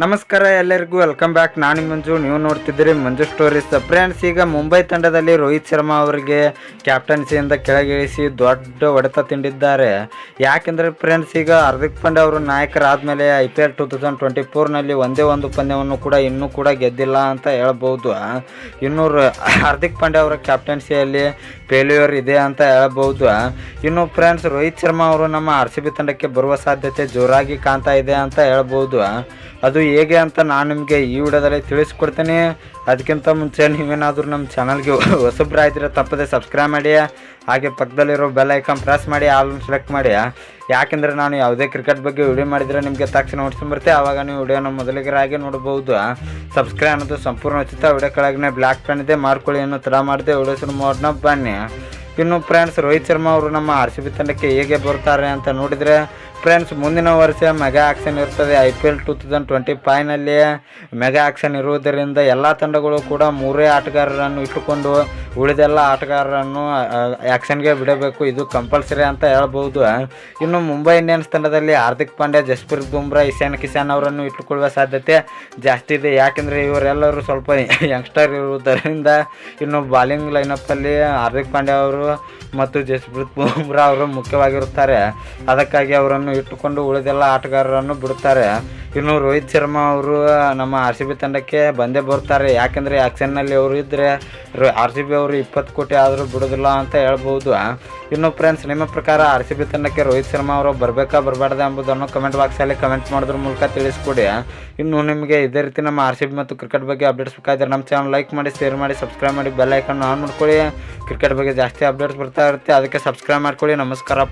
ನಮಸ್ಕಾರ ಎಲ್ಲರಿಗೂ welcome back. ನಾನು ಮಂಜು, ನೀವು ನೋಡ್ತಿದ್ದೀರಿ ಮಂಜು ಸ್ಟೋರೀಸ್. ಫ್ರೆಂಡ್ಸ್, ಈಗ ಮುಂಬೈ ತಂಡದಲ್ಲಿ ರೋಹಿತ್ ಶರ್ಮಾ ಅವರಿಗೆ ಕ್ಯಾಪ್ಟನ್ಸಿಯಿಂದ ಕೆಳಗಿಳಿಸಿ ದೊಡ್ಡ ಹೊಡೆತ ತಿಂದಿದ್ದಾರೆ. ಯಾಕೆಂದರೆ ಫ್ರೆಂಡ್ಸ್, ಈಗ ಹಾರ್ದಿಕ್ ಪಾಂಡ್ಯ ಅವರು ನಾಯಕರಾದಮೇಲೆ IPL 2024ನಲ್ಲಿ ಒಂದೇ ಒಂದು ಪಂದ್ಯವನ್ನು ಕೂಡ ಇನ್ನೂ ಕೂಡ ಗೆದ್ದಿಲ್ಲ ಅಂತ ಹೇಳ್ಬೋದು. ಇನ್ನು ಹಾರ್ದಿಕ್ ಪಾಂಡ್ಯ ಅವರ ಕ್ಯಾಪ್ಟನ್ಸಿಯಲ್ಲಿ ಫೇಲ್ಯೂರ್ ಇದೆ ಅಂತ ಹೇಳ್ಬೋದು. ಇನ್ನು ಫ್ರೆಂಡ್ಸ್, ರೋಹಿತ್ ಶರ್ಮಾ ಅವರು ನಮ್ಮ RCB ತಂಡಕ್ಕೆ ಬರುವ ಸಾಧ್ಯತೆ ಜೋರಾಗಿ ಕಾಣ್ತಾ ಇದೆ ಅಂತ ಹೇಳ್ಬೋದು. ಅದು ಹೇಗೆ ಅಂತ ನಾನು ನಿಮಗೆ ಈ ವಿಡಿಯೋದಲ್ಲಿ ತಿಳಿಸ್ಕೊಡ್ತೀನಿ. ಅದಕ್ಕಿಂತ ಮುಂಚೆ ನೀವೇನಾದರೂ ನಮ್ಮ ಚಾನಲ್ಗೆ ಹೊಸಬ್ರಾಗಿದ್ದರೆ ತಪ್ಪದೆ ಸಬ್ಸ್ಕ್ರೈಬ್ ಮಾಡಿ, ಹಾಗೆ ಪಕ್ಕದಲ್ಲಿರೋ ಬೆಲ್ ಐಕಾನ್ ಪ್ರೆಸ್ ಮಾಡಿ, ಆಲ್ನ ಸೆಲೆಕ್ಟ್ ಮಾಡಿ. ಯಾಕೆಂದರೆ ನಾನು ಯಾವುದೇ ಕ್ರಿಕೆಟ್ ಬಗ್ಗೆ ವಿಡಿಯೋ ಮಾಡಿದರೆ ನಿಮಗೆ ತಕ್ಷಣ ನೋಡ್ಸ್ಕೊಂಬರುತ್ತೆ. ಆವಾಗ ನೀವು ವಿಡಿಯೋನ ಮೊದಲಿಗರಾಗಿ ನೋಡ್ಬೋದು. ಸಬ್ಸ್ಕ್ರೈಬ್ ಅನ್ನೋದು ಸಂಪೂರ್ಣ ಉಚಿತ. ವಿಡಿಯೋ ಕೆಳಗೆ ಬ್ಲ್ಯಾಕ್ ಪೆನ್ ಇದೆ, ಮಾಡ್ಕೊಳ್ಳಿ. ಏನು ತಡ ಮಾಡಿದೆ ವಿಡಿಯೋಸ್ ಮೋಡ್ನ ಬನ್ನಿ. ಇನ್ನು ಫ್ರೆಂಡ್ಸ್, ರೋಹಿತ್ ಶರ್ಮಾ ಅವರು ನಮ್ಮ RCB ತಂಡಕ್ಕೆ ಹೇಗೆ ಬರ್ತಾರೆ ಅಂತ ನೋಡಿದರೆ ಫ್ರೆಂಡ್ಸ್, ಮುಂದಿನ ವರ್ಷ ಮೆಗಾ ಆ್ಯಕ್ಷನ್ ಇರ್ತದೆ. IPL 2025ನಲ್ಲಿ ಮೆಗಾ ಆ್ಯಕ್ಷನ್ ಇರುವುದರಿಂದ ಎಲ್ಲ ತಂಡಗಳು ಕೂಡ 3 ಆಟಗಾರರನ್ನು ಇಟ್ಟುಕೊಂಡು ಉಳಿದೆಲ್ಲ ಆಟಗಾರರನ್ನು ಆ್ಯಕ್ಷನ್ಗೆ ಬಿಡಬೇಕು. ಇದು ಕಂಪಲ್ಸರಿ ಅಂತ ಹೇಳ್ಬೋದು. ಇನ್ನು ಮುಂಬೈ ಇಂಡಿಯನ್ಸ್ ತಂಡದಲ್ಲಿ ಹಾರ್ದಿಕ್ ಪಾಂಡ್ಯ, ಜಸ್ಪ್ರೀತ್ ಬುಮ್ರಾ, ಇಶಾನ್ ಕಿಶನ್ ಅವರನ್ನು ಇಟ್ಟುಕೊಳ್ಳುವ ಸಾಧ್ಯತೆ ಜಾಸ್ತಿ ಇದೆ. ಯಾಕೆಂದರೆ ಇವರೆಲ್ಲರೂ ಸ್ವಲ್ಪ ಯಂಗ್ಸ್ಟರ್ ಇರುವುದರಿಂದ ಇನ್ನು ಬಾಲಿಂಗ್ ಲೈನಪ್ಪಲ್ಲಿ ಹಾರ್ದಿಕ್ ಪಾಂಡ್ಯ ಅವರು ಮತ್ತು ಜಸ್ಪ್ರೀತ್ ಬುಮ್ರಾ ಅವರು ಮುಖ್ಯವಾಗಿರುತ್ತಾರೆ. ಅದಕ್ಕಾಗಿ ಅವರನ್ನು ಇಟ್ಟುಕೊಂಡು ಉಳಿದೆಲ್ಲ ಆಟಗಾರರನ್ನು ಬಿಡುತ್ತಾರೆ. ಇನ್ನು ರೋಹಿತ್ ಶರ್ಮಾ ಅವರು ನಮ್ಮ RCB ತಂಡಕ್ಕೆ ಬಂದೇ ಬರ್ತಾರೆ. ಯಾಕೆಂದರೆ ಆ್ಯಕ್ಷನ್ನಲ್ಲಿ ಅವರು ಇದ್ದರೆ RCB ಅವರು 20 ಕೋಟಿ ಆದರೂ ಬಿಡೋದಿಲ್ಲ ಅಂತ ಹೇಳ್ಬೋದು. ಇನ್ನು ಫ್ರೆಂಡ್ಸ್, ನಿಮ್ಮ ಪ್ರಕಾರ RCB ತಂಡಕ್ಕೆ ರೋಹಿತ್ ಶರ್ಮಾ ಅವರು ಬರಬೇಕಾ ಬರಬಾರ್ದು ಎಂಬುದನ್ನು ಕಮೆಂಟ್ ಬಾಕ್ಸಲ್ಲಿ ಕಮೆಂಟ್ ಮಾಡೋದ್ರ ಮೂಲಕ ತಿಳಿಸ್ಕೊಡಿ. ಇನ್ನು ನಿಮಗೆ ಇದೇ ರೀತಿ ನಮ್ಮ RCB ಮತ್ತು ಕ್ರಿಕೆಟ್ ಬಗ್ಗೆ ಅಪ್ಡೇಟ್ಸ್ ಬೇಕಾದರೆ ನಮ್ಮ ಚಾನಲ್ ಲೈಕ್ ಮಾಡಿ, ಶೇರ್ ಮಾಡಿ, ಸಬ್ಸ್ಕ್ರೈಬ್ ಮಾಡಿ, ಬೆಲ್ ಐಕಾನ್ ಆನ್ ಮಾಡ್ಕೊಳ್ಳಿ. ಕ್ರಿಕೆಟ್ ಬಗ್ಗೆ ಜಾಸ್ತಿ ಅಪ್ಡೇಟ್ಸ್ ಬರ್ತಾ ಇರುತ್ತೆ, ಅದಕ್ಕೆ ಸಬ್ಸ್ಕ್ರೈಬ್ ಮಾಡ್ಕೊಳ್ಳಿ. ನಮಸ್ಕಾರ.